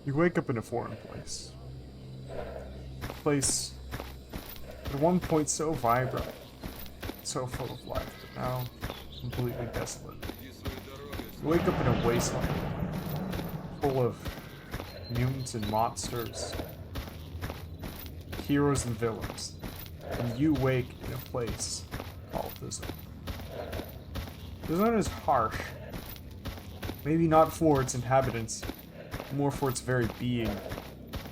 You wake up in a foreign place. A place at one point so vibrant, so full of life, but now completely desolate. You wake up in a wasteland full of mutants and monsters, heroes and villains, and you wake in a place called the Zone. The Zone is harsh, maybe not for its inhabitants, more for its very being.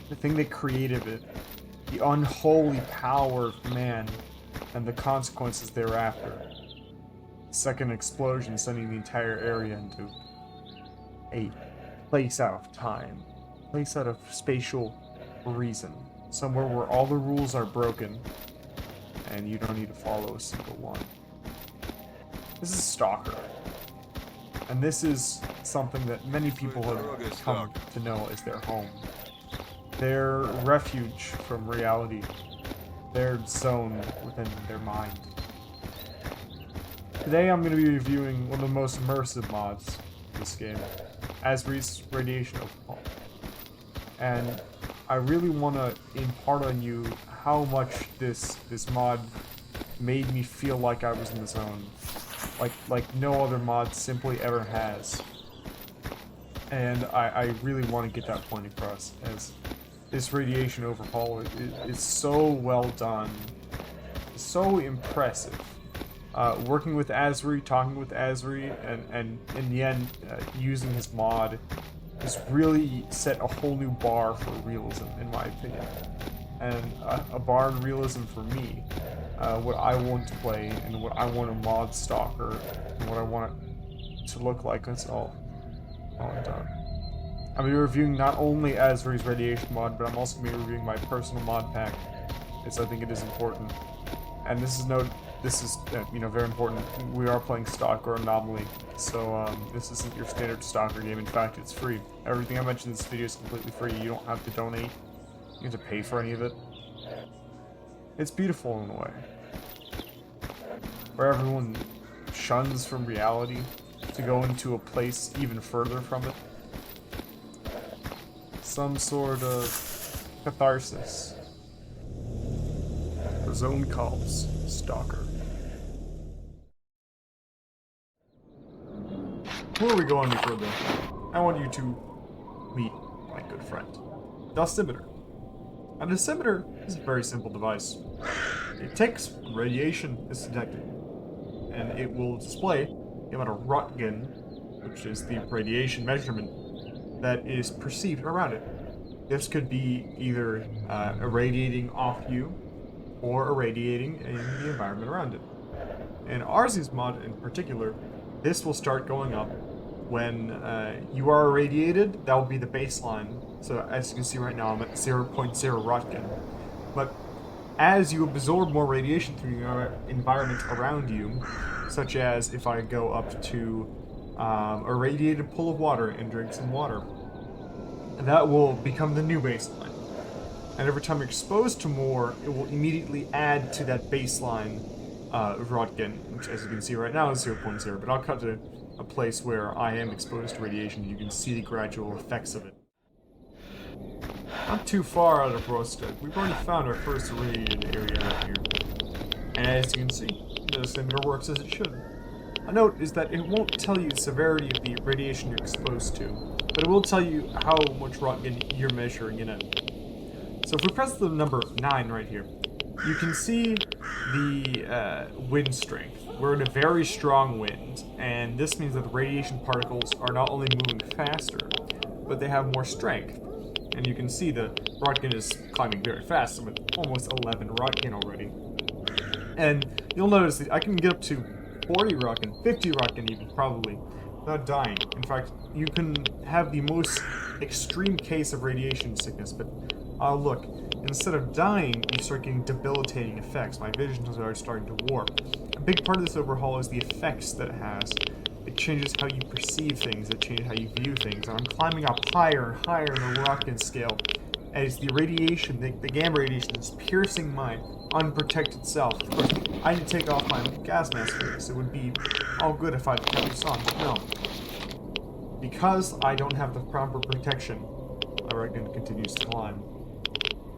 The thing that created it, the unholy power of man, and the consequences thereafter. Second explosion sending the entire area into a place out of time, place out of spatial reason, somewhere where all the rules are broken, and you don't need to follow a single one. This is Stalker. And this is something that many people have come to know as their home. Their refuge from reality. Their zone within their mind. Today I'm going to be reviewing one of the most immersive mods in this game. Arszi's Radiation Overhaul. And I really want to impart on you how much this mod made me feel like I was in the zone. Like no other mod simply ever has. And I really want to get that point across, as this Radiation Overhaul is so well done, so impressive. Working with Arszi, talking with Arszi, and in the end, using his mod has really set a whole new bar for realism, in my opinion. And a bar in realism for me. What I want to play, and what I want a mod Stalker, and what I want it to look like when it's all done. I'm going to be reviewing not only Arszi's Radiation mod, but I'm also going to be reviewing my personal mod pack, because I think it is important. And this is very important. We are playing Stalker Anomaly, so this isn't your standard Stalker game. In fact, it's free. Everything I mentioned in this video is completely free. You don't have to donate. You have to pay for any of it. It's beautiful in a way, where everyone shuns from reality to go into a place even further from it. Some sort of catharsis. The Zone calls Stalker. Before we go any further, I want you to meet my good friend, the Symmeter. And the Symmeter is a very simple device. It takes radiation is detected, and it will display the amount of Röntgen, which is the radiation measurement, that is perceived around it. This could be either irradiating off you, or irradiating in the environment around it. In Arzi's mod in particular, this will start going up when you are irradiated. That will be the baseline. So as you can see right now, I'm at 0.0 Röntgen. But as you absorb more radiation through your environment around you, such as if I go up to a irradiated pool of water and drink some water, that will become the new baseline. And every time you're exposed to more, it will immediately add to that baseline Röntgen, which as you can see right now is 0.0, but I'll cut to a place where I am exposed to radiation. You can see the gradual effects of it. Not too far out of Rostec, we've already found our first irradiated area right here. And as you can see, the Symmeter works as it should. A note is that it won't tell you the severity of the radiation you're exposed to, but it will tell you how much Röntgen you're measuring in it. So if we press the number 9 right here, you can see the wind strength. We're in a very strong wind, and this means that the radiation particles are not only moving faster, but they have more strength. And you can see the Röntgen is climbing very fast. I'm at almost 11 Röntgen already. And you'll notice that I can get up to 40 Röntgen, 50 Röntgen even, probably, without dying. In fact, you can have the most extreme case of radiation sickness, but look, instead of dying, you start getting debilitating effects. My visions are starting to warp. A big part of this overhaul is the effects that it has. It changes how you perceive things, it changes how you view things, and I'm climbing up higher and higher in the Röntgen scale as the radiation, the gamma radiation is piercing my unprotected self. Of course, I need to take off my gas mask for this. It would be all good if I kept this on, but no. Because I don't have the proper protection Rudkin continues to climb.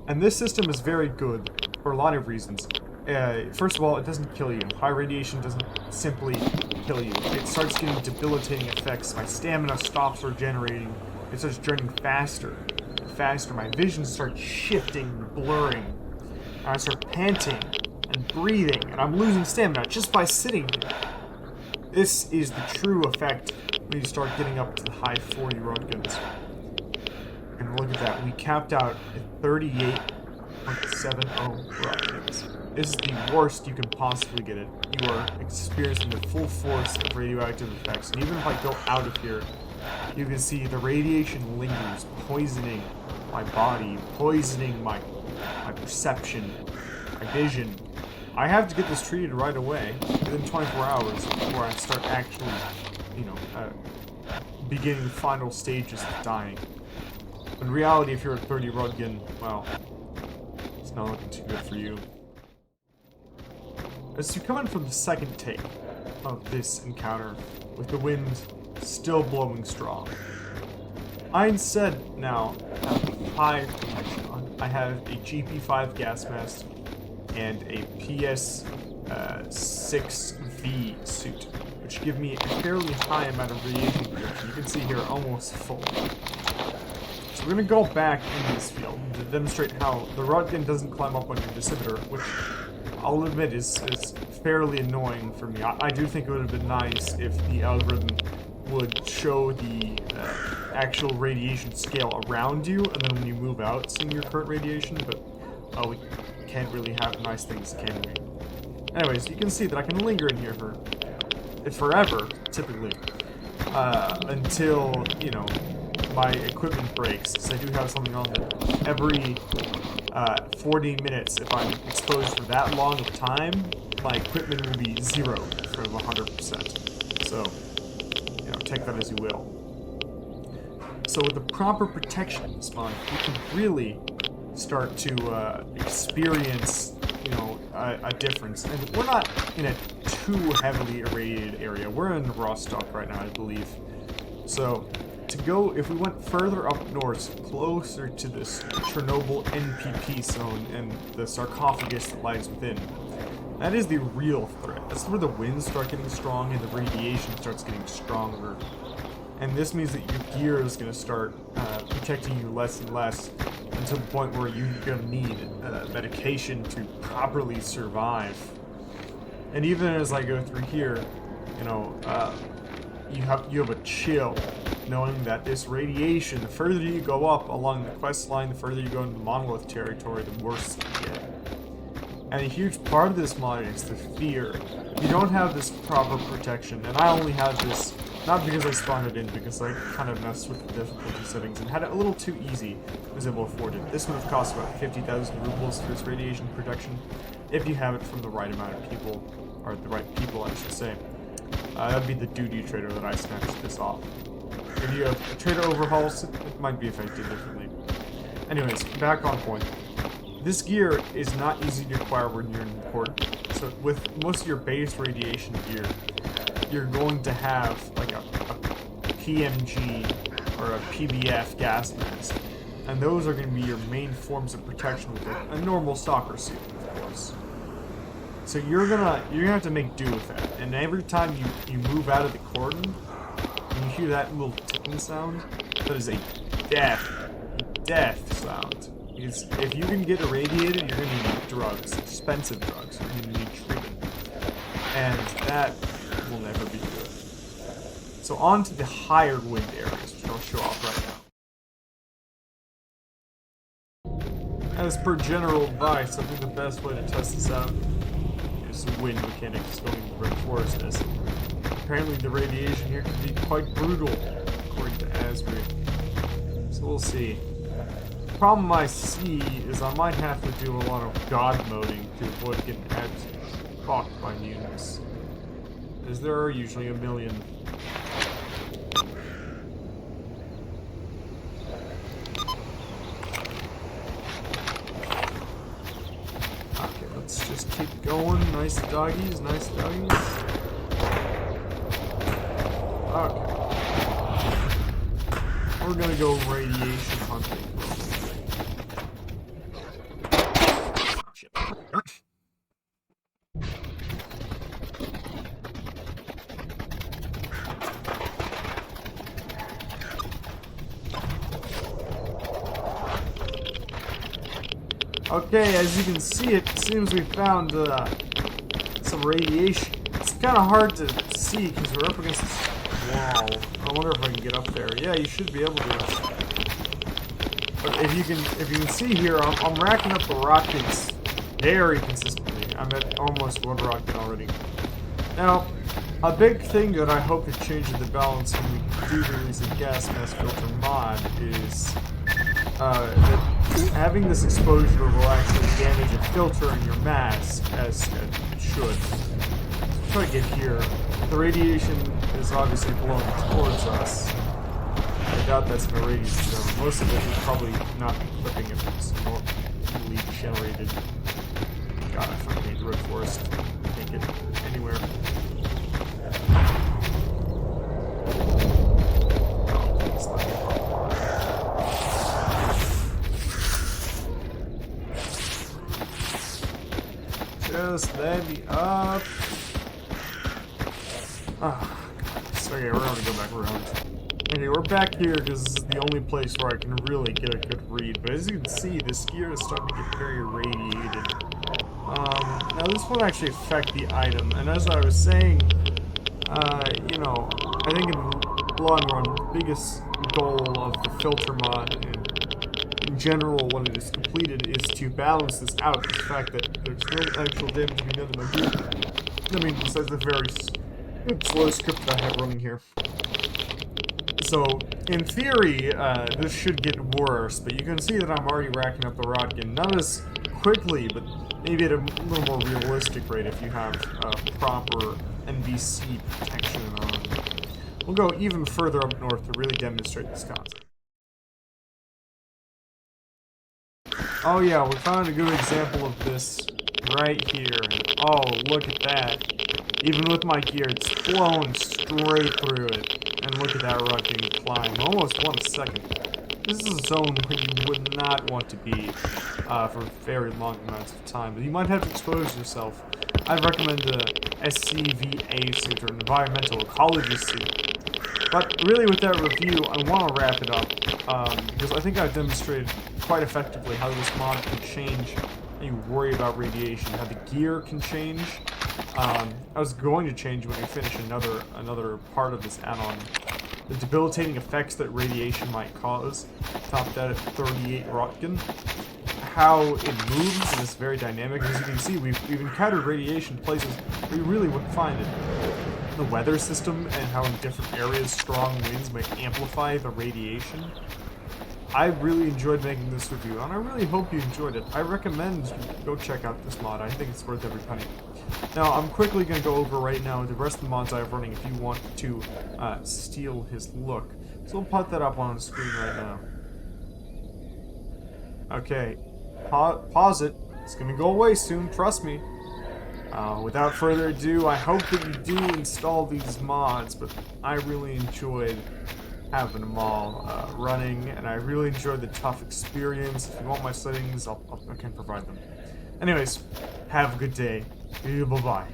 And this system is very good for a lot of reasons. First of all, it doesn't kill you. High radiation doesn't simply kill you. It starts getting debilitating effects. My stamina stops regenerating. It starts draining faster. Faster. My vision starts shifting, blurring. And I start panting and breathing, and I'm losing stamina just by sitting here. This is the true effect when you start getting up to the high 40 Rudkins. And look at that, we capped out at 38.70 Rudkins. This is the worst you can possibly get it. You are experiencing the full force of radioactive effects. And even if I go out of here, you can see the radiation lingers, poisoning my body, poisoning my perception, my vision. I have to get this treated right away, within 24 hours, before I start actually, beginning the final stages of dying. In reality, if you're at 30 Rudkin, well, it's not looking too good for you. As you come in from the second take of this encounter, with the wind still blowing strong, I instead now have high protection on. I have a GP5 gas mask and a PS6V suit, which give me a fairly high amount of radiation protection. You can see here, almost full. So we're going to go back into this field to demonstrate how the Rudkin doesn't climb up on your Symmeter, which I'll admit is fairly annoying for me. I do think it would have been nice if the algorithm would show the actual radiation scale around you, and then when you move out, seeing your current radiation, but we can't really have nice things, can we? Anyways, you can see that I can linger in here for forever, typically, until, my equipment breaks, because I do have something on that every 40 minutes, if I'm exposed for that long of time, my equipment will be 0 instead of 100%. So, take that as you will. So with the proper protection in this mod, you can really start to experience, a difference. And we're not in a too heavily irradiated area. We're in Rostock right now, I believe. So if we went further up north, closer to this Chernobyl NPP zone and the sarcophagus that lies within, that is the real threat. That's where the winds start getting strong and the radiation starts getting stronger. And this means that your gear is going to start protecting you less and less until the point where you're going to need medication to properly survive. And even as I go through here, you have a chill, knowing that this radiation, the further you go up along the quest line, the further you go into the monolith territory, the worse you get. And a huge part of this mod is the fear. You don't have this proper protection, and I only have this, not because I spawned it in, because I kind of messed with the difficulty settings and had it a little too easy, was able to afford it. This would have cost about 50,000 rubles for its radiation protection, if you have it from the right amount of people, or the right people, I should say. That'd be the duty trader that I snatched this off. If you have a trader overhauls, it might be affected differently. Anyways, back on point. This gear is not easy to acquire when you're in port. So with most of your base radiation gear, you're going to have like a PMG or a PBF gas mask. And those are going to be your main forms of protection with a normal Stalker suit, of course. So you're gonna have to make do with that. And every time you move out of the cordon, and you hear that little ticking sound, that is a death sound. Because if you can get irradiated, you're going to need drugs, expensive drugs. You're going to need treatment. And that will never be good. So on to the higher wind areas, which I'll show off right now. As per general advice, I think the best way to test this out is wind mechanics going to where the forest is. Apparently the radiation here can be quite brutal, according to Arszi. So we'll see. The problem I see is I might have to do a lot of god moding to avoid getting absolutely fucked by mutants, as there are usually a million. Okay, let's just keep going. Nice doggies, nice doggies. Okay. we're gonna go radiation hunting. Okay, as you can see, it seems we found some radiation. It's kind of hard to see because we're up against this wall. I wonder if I can get up there. Yeah, you should be able to. But if you can see here, I'm racking up the rockets very consistently. I'm at almost one rocket already. Now, a big thing that I hope to change in the balance when we do release a gas mask filter mod is that having this exposure will actually damage a filter in your mask, as it should. Let's try to get here. The radiation is obviously blowing towards us. I doubt that's in a radius zone. Most of it is probably not clipping if it's normally generated. God, I fucking hate road forest. Can't get anywhere. Just let me up. Okay, we're gonna go back around. Okay, we're back here because this is the only place where I can really get a good read. But as you can see, this gear is starting to get very irradiated. Now this won't actually affect the item. And as I was saying, you know, I think in the long run, the biggest goal of the filter mod in general, when it is completed, is to balance this out. The fact that there's no actual damage being done to my gear. I mean, besides the very slow script that I have running here. So, in theory, this should get worse, but you can see that I'm already racking up the rocket. Not as quickly, but maybe at a little more realistic rate if you have proper NBC protection on. We'll go even further up north to really demonstrate this concept. Oh yeah, we found a good example of this right here. Oh, look at that. Even with my gear, it's flowing straight through it. And look at that rugged climb. Almost 1 second. This is a zone where you would not want to be for very long amounts of time. But you might have to expose yourself. I'd recommend a SCVA suit or an environmental ecology suit. But really with that review, I want to wrap it up. Because I think I've demonstrated quite effectively how this mod can change how you worry about radiation, how the gear can change. I was going to change when we finish another part of this add-on. The debilitating effects that radiation might cause. Top that at 38 Rotgen. How it moves and is very dynamic. As you can see, we've encountered radiation places where you really wouldn't find it. The weather system and how in different areas strong winds might amplify the radiation. I really enjoyed making this review, and I really hope you enjoyed it. I recommend you go check out this mod. I think it's worth every penny. Now, I'm quickly going to go over right now the rest of the mods I have running if you want to steal his look. So we'll put that up on the screen right now. Okay, pause it. It's going to go away soon, trust me. Without further ado, I hope that you do install these mods, but I really enjoyed having them all running, and I really enjoyed the tough experience. If you want my settings, I can provide them. Anyways, have a good day. Bye-bye.